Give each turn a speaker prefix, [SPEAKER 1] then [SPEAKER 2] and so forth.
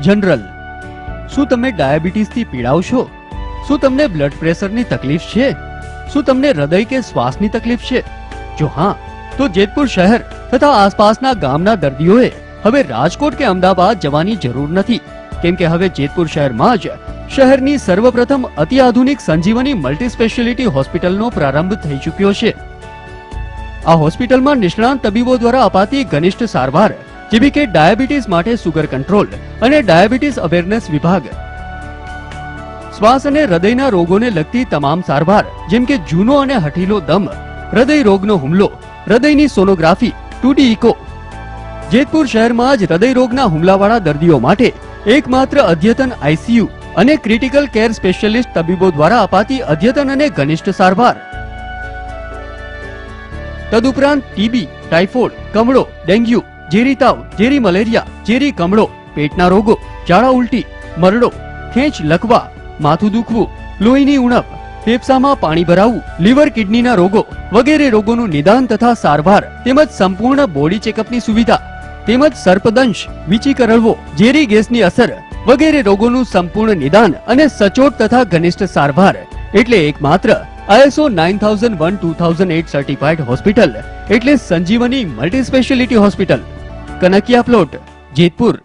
[SPEAKER 1] General. શું તમે ડાયાબિટીસથી પીડાઓ છો? શું તમને બ્લડ પ્રેશરની તકલીફ છે? શું તમને હૃદય કે શ્વાસની તકલીફ છે? જો હા, તો જેતપુર શહેર તથા આસપાસના ગામના દર્દીઓએ હવે રાજકોટ કે અમદાવાદ જવાની જરૂર નથી, કેમ કે હવે જેતપુર શહેરમાં જ શહેરની સર્વપ્રથમ અત્યાધુનિક સંજીવની મલ્ટી સ્પેશિયાલિટી હોસ્પિટલનો પ્રારંભ થઈ ચૂક્યો છે. આ હોસ્પિટલમાં નિષ્ણાંત તબીબો દ્વારા અપાતી ઘનિષ્ઠ સારવાર જેવી કે ડાયાબિટીસ માટે સુગર કંટ્રોલ અને ડાયાબિટીસ અવેરનેસ વિભાગ, શ્વાસ અને હૃદયના રોગોને લગતી તમામ સારવાર જેમ કે જૂનો અને હઠીલો દમ, હૃદય રોગનો હુમલો, હૃદયની સોનોગ્રાફી, 2D ઇકો. જેતપુર શહેરમાં જ હૃદય રોગના હુમલાવાળા દર્દીઓ માટે એકમાત્ર અદ્યતન આઈસીયુ અને ક્રિટિકલ કેર સ્પેશિયાલિસ્ટ તબીબો દ્વારા અપાતી અદ્યતન અને ઘનિષ્ઠ સારવાર. તદુપરાંત ટીબી, ટાઇફોઇડ, કમળો, ડેન્ગ્યુ, ઝેરી તાવ, ઝેરી મલેરિયા, ઝેરી કમળો, પેટના રોગો, ઝાડા ઉલટી, મરડો, ખેંચ લકવા, માથું દુખવું, લોહીની ઉણપ, ફેફસામાં પાણી ભરાવું, લીવર કિડનીના રોગો વગેરે રોગોનું નિદાન તથા સારવાર તેમજ સંપૂર્ણ બોડી ચેકઅપની સુવિધા તેમજ સર્પદંશ, વીંછી કરડવો, ઝેરી ગેસની અસર વગેરે રોગોનું સંપૂર્ણ નિદાન અને સચોટ તથા ઘનિષ્ઠ સારવાર એટલે એકમાત્ર ISO 9001:2008 સર્ટિફાઈડ હોસ્પિટલ એટલે Sanjivani multi speciality hospital, Kanakia plot, Jetpur.